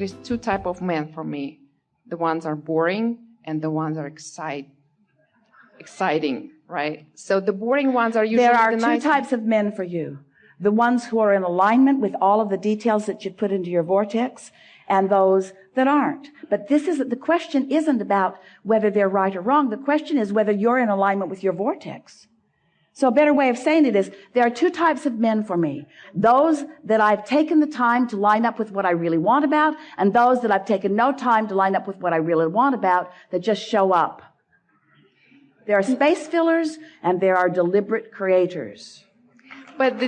is two types of men for me. The ones are boring and the ones are exciting, right? So the boring ones are usually There are the two nice types of men for you. The ones who are in alignment with all of the details that you put into your vortex, and those that aren't. But the question isn't about whether they're right or wrong. The question is whether you're in alignment with your vortex. So a better way of saying it is, there are two types of men for me. Those that I've taken the time to line up with what I really want about, and those that I've taken no time to line up with what I really want about, that just show up. There are space fillers, and there are deliberate creators. But the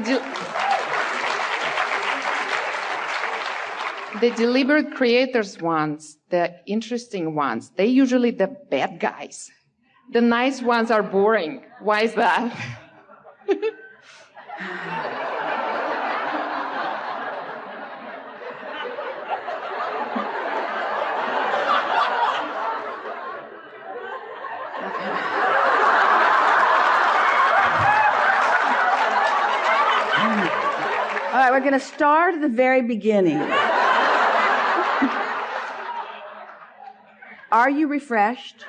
deliberate creators ones, the interesting ones, they're usually the bad guys. The nice ones are boring. Why is that? All right, we're going to start at the very beginning. Are you refreshed?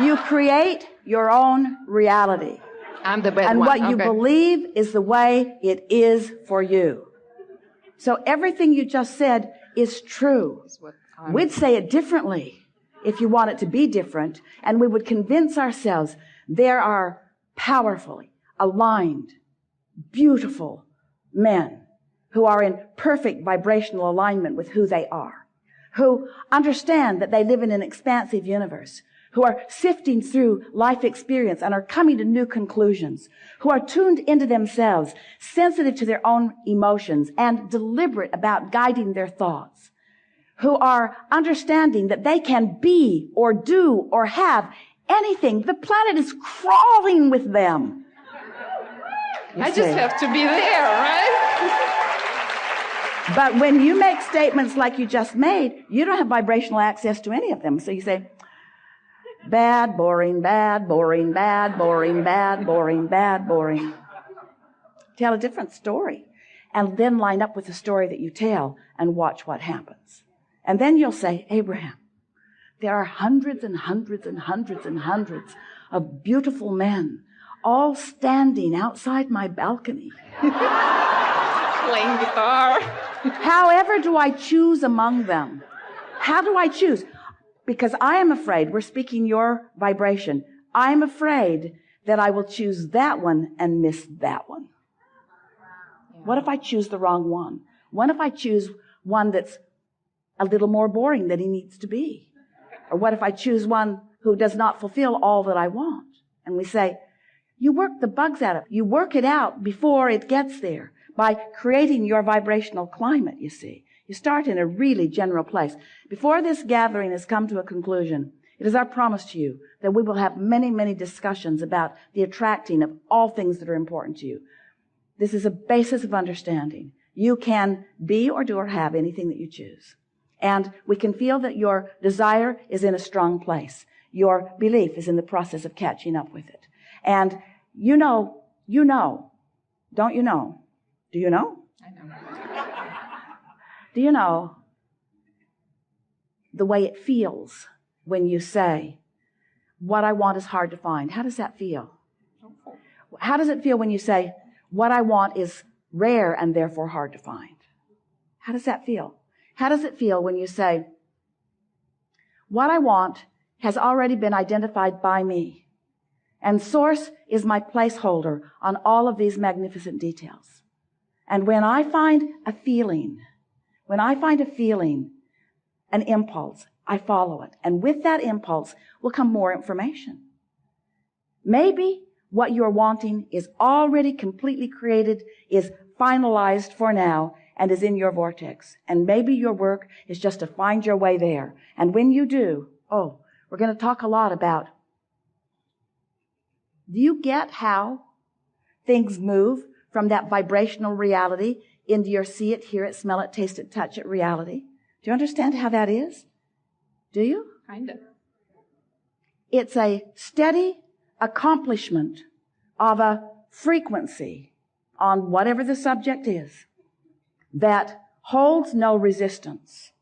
You create your own reality. I'm the bad and one. And what you believe is the way it is for you. So everything you just said is true. We'd say it differently if you want it to be different, and we would convince ourselves there are powerfully aligned, beautiful men who are in perfect vibrational alignment with who they are, who understand that they live in an expansive universe, who are sifting through life experience and are coming to new conclusions, who are tuned into themselves, sensitive to their own emotions, and deliberate about guiding their thoughts, who are understanding that they can be or do or have anything. The planet is crawling with them. I just have to be there, right? But when you make statements like you just made, you don't have vibrational access to any of them. So you say, bad, boring, bad, boring, bad, boring, bad, boring, bad, boring. Tell a different story. And then line up with the story that you tell and watch what happens. And then you'll say, Abraham, there are hundreds and hundreds and hundreds and hundreds of beautiful men all standing outside my balcony. Playing guitar. However do I choose among them? How do I choose? Because I am afraid, we're speaking your vibration, I am afraid that I will choose that one and miss that one. Yeah. What if I choose the wrong one? What if I choose one that's a little more boring than he needs to be? Or what if I choose one who does not fulfill all that I want? And we say, you work the bugs out of it. You work it out before it gets there by creating your vibrational climate, you see. You start in a really general place. Before this gathering has come to a conclusion, it is our promise to you that we will have many, many discussions about the attracting of all things that are important to you. This is a basis of understanding. You can be or do or have anything that you choose. And we can feel that your desire is in a strong place. Your belief is in the process of catching up with it. And you know, don't you know? Do you know? I know. Do you know the way it feels when you say, what I want is hard to find? How does that feel? How does it feel when you say, what I want is rare and therefore hard to find? How does that feel? How does it feel when you say, what I want has already been identified by me, and Source is my placeholder on all of these magnificent details? And when I find a feeling, an impulse, I follow it. And with that impulse will come more information. Maybe what you're wanting is already completely created, is finalized for now, and is in your vortex. And maybe your work is just to find your way there. And when you do, we're going to talk a lot about, do you get how things move from that vibrational reality into your see it, hear it, smell it, taste it, touch it reality? Do you understand how that is? Do you? Kind of. It's a steady accomplishment of a frequency on whatever the subject is that holds no resistance.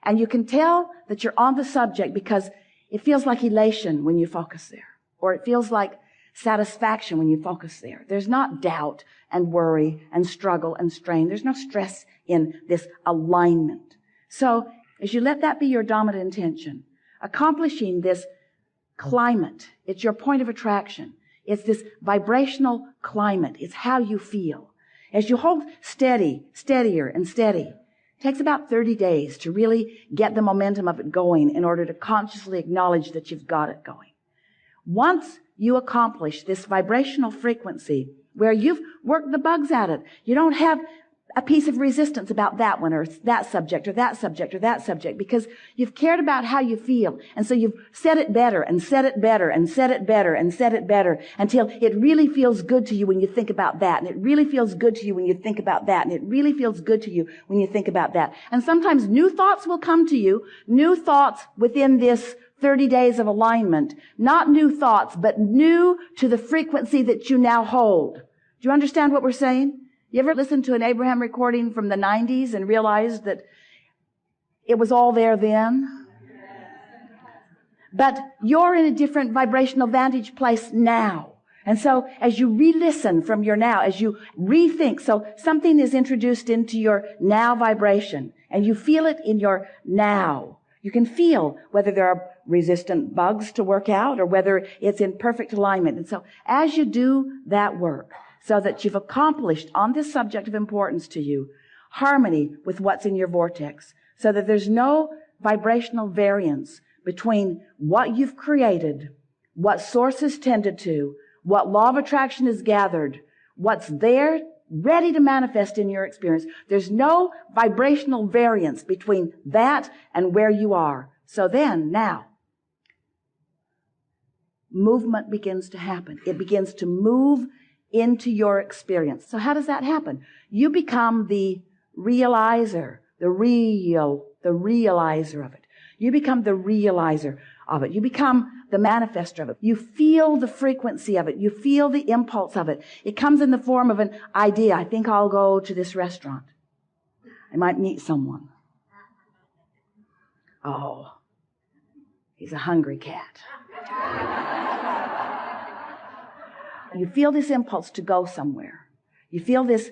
And you can tell that you're on the subject because it feels like elation when you focus there, or it feels like satisfaction when you focus there. There's not doubt and worry and struggle and strain. There's no stress in this alignment. So as you let that be your dominant intention, accomplishing this climate, it's your point of attraction. It's this vibrational climate. It's how you feel. As you hold steady, steadier and steady, it takes about 30 days to really get the momentum of it going in order to consciously acknowledge that you've got it going. Once you accomplish this vibrational frequency where you've worked the bugs at it, you don't have a piece of resistance about that one or that subject or that subject or that subject because you've cared about how you feel. And so you've said it better and said it better and said it better and said it better until it really feels good to you when you think about that. And it really feels good to you when you think about that. And it really feels good to you when you think about that. And sometimes new thoughts will come to you, new thoughts within this 30 days of alignment, not new thoughts, but new to the frequency that you now hold. Do you understand what we're saying? You ever listened to an Abraham recording from the 90s and realized that it was all there then? But you're in a different vibrational vantage place now. And so as you re-listen from your now, as you rethink, so something is introduced into your now vibration and you feel it in your now. You can feel whether there are resistant bugs to work out or whether it's in perfect alignment. And so as you do that work, so that you've accomplished on this subject of importance to you, harmony with what's in your vortex, so that there's no vibrational variance between what you've created, what source has tended to, what law of attraction has gathered, what's there ready to manifest in your experience. There's no vibrational variance between that and where you are. So then, now, movement begins to happen. It begins to move into your experience. So how does that happen? You become the realizer, the realizer of it. You become the realizer of it. You become the manifester of it. You feel the frequency of it. You feel the impulse of it. It comes in the form of an idea. I think I'll go to this restaurant. I might meet someone. Oh, he's a hungry cat. You feel this impulse to go somewhere. You feel this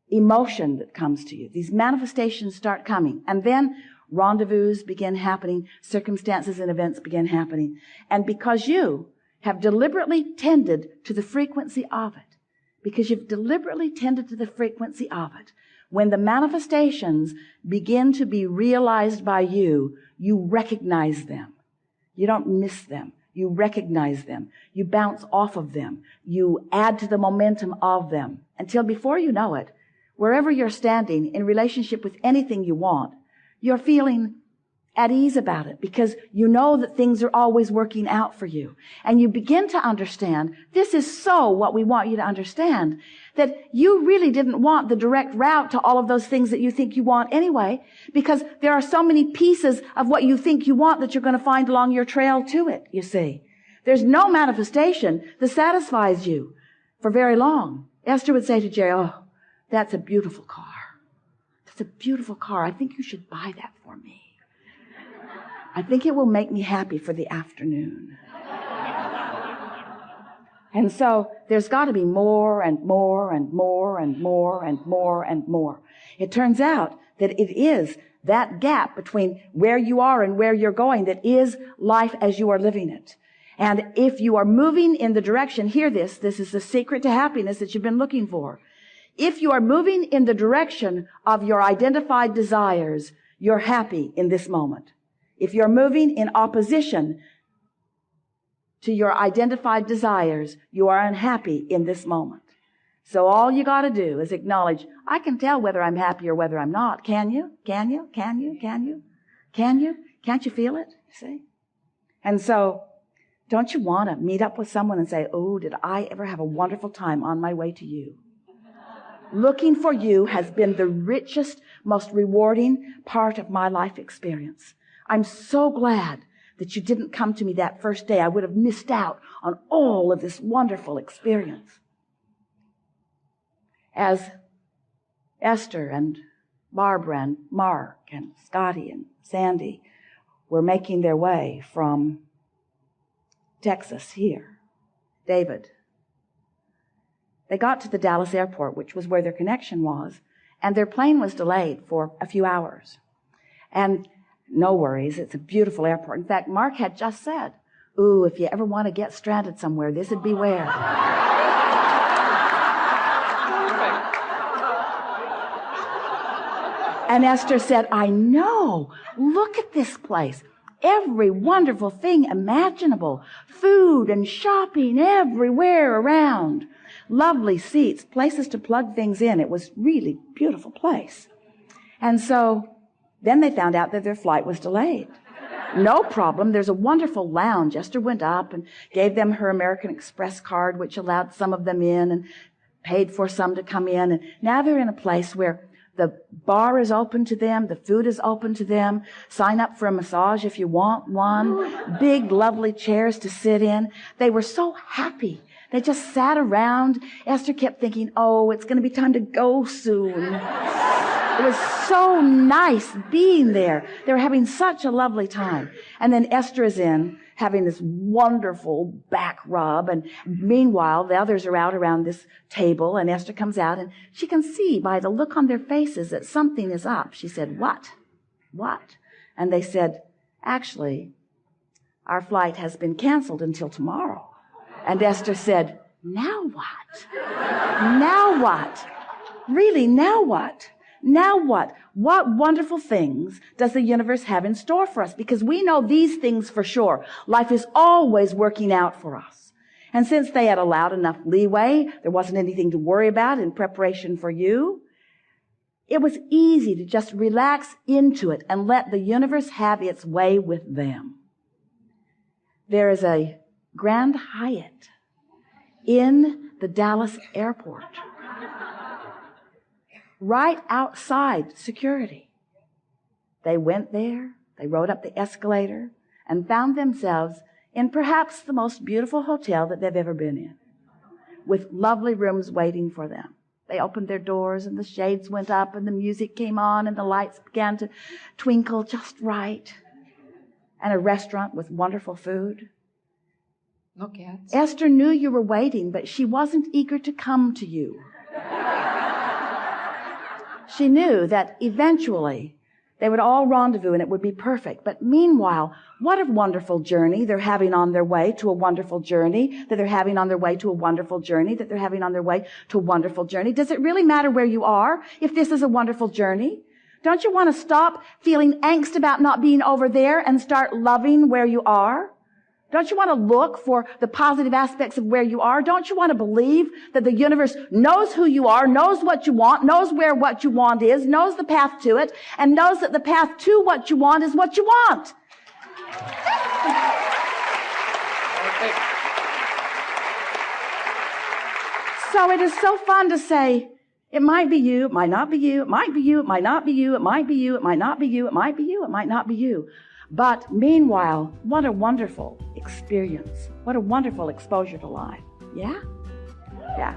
emotion that comes to you. These manifestations start coming. And then rendezvous begin happening. Circumstances and events begin happening. And because you have deliberately tended to the frequency of it, because you've deliberately tended to the frequency of it, when the manifestations begin to be realized by you, you recognize them. You don't miss them. You recognize them. You bounce off of them. You add to the momentum of them until before you know it, wherever you're standing in relationship with anything you want, you're feeling at ease about it because you know that things are always working out for you. And you begin to understand, this is so what we want you to understand, that you really didn't want the direct route to all of those things that you think you want anyway, because there are so many pieces of what you think you want that you're going to find along your trail to it, you see. There's no manifestation that satisfies you for very long. Esther would say to Jerry, oh, that's a beautiful car. That's a beautiful car. I think you should buy that for me. I think it will make me happy for the afternoon. And so there's got to be more and more and more and more and more and more. It turns out that it is that gap between where you are and where you're going that is life as you are living it. And if you are moving in the direction, hear this is the secret to happiness that you've been looking for. If you are moving in the direction of your identified desires, you're happy in this moment. If you're moving in opposition to your identified desires, you are unhappy in this moment. So all you got to do is acknowledge, I can tell whether I'm happy or whether I'm not. Can you? Can you? Can you? Can you? Can you? Can't you feel it? See? And so don't you want to meet up with someone and say, oh, did I ever have a wonderful time on my way to you? Looking for you has been the richest, most rewarding part of my life experience. I'm so glad that you didn't come to me that first day. I would have missed out on all of this wonderful experience. As Esther and Barbara and Mark and Scotty and Sandy were making their way from Texas here. David. They got to the Dallas airport, which was where their connection was, and their plane was delayed for a few hours. And no worries, it's a beautiful airport. In fact, Mark had just said, ooh, if you ever want to get stranded somewhere, this would be where. And Esther said, I know. Look at this place. Every wonderful thing imaginable. Food and shopping everywhere around. Lovely seats, places to plug things in. It was really a beautiful place. And so then they found out that their flight was delayed. No problem. There's a wonderful lounge. Esther went up and gave them her American Express card, which allowed some of them in and paid for some to come in. And now they're in a place where the bar is open to them. The food is open to them. Sign up for a massage if you want one. Big, lovely chairs to sit in. They were so happy. They just sat around. Esther kept thinking, oh, it's going to be time to go soon. It was so nice being there. They were having such a lovely time. And then Esther is in, having this wonderful back rub. And meanwhile, the others are out around this table. And Esther comes out, and she can see by the look on their faces that something is up. She said, what? What? And they said, actually, our flight has been canceled until tomorrow. And Esther said, now what? Now what? Really, now what? Now what? What wonderful things does the universe have in store for us? Because we know these things for sure. Life is always working out for us. And since they had allowed enough leeway, there wasn't anything to worry about in preparation for you, it was easy to just relax into it and let the universe have its way with them. There is a Grand Hyatt in the Dallas airport. Right outside security. They went there, they rode up the escalator, and found themselves in perhaps the most beautiful hotel that they've ever been in, with lovely rooms waiting for them. They opened their doors, and the shades went up, and the music came on, and the lights began to twinkle just right, and a restaurant with wonderful food. No cats. Esther knew you were waiting, but she wasn't eager to come to you. She knew that eventually they would all rendezvous and it would be perfect. But meanwhile, what a wonderful journey they're having on their way to a wonderful journey, that they're having on their way to a wonderful journey, that they're having on their way to a wonderful journey. Does it really matter where you are if this is a wonderful journey? Don't you want to stop feeling angst about not being over there and start loving where you are? Don't you want to look for the positive aspects of where you are? Don't you want to believe that the universe knows who you are, knows what you want, knows where what you want is, knows the path to it, and knows that the path to what you want is what you want? So it is so fun to say, it might be you, it might not be you, it might be you, it might not be you, it might be you, it might not be you, it might be you, it might not be you. But meanwhile, what a wonderful experience. What a wonderful exposure to life. Yeah? Yeah.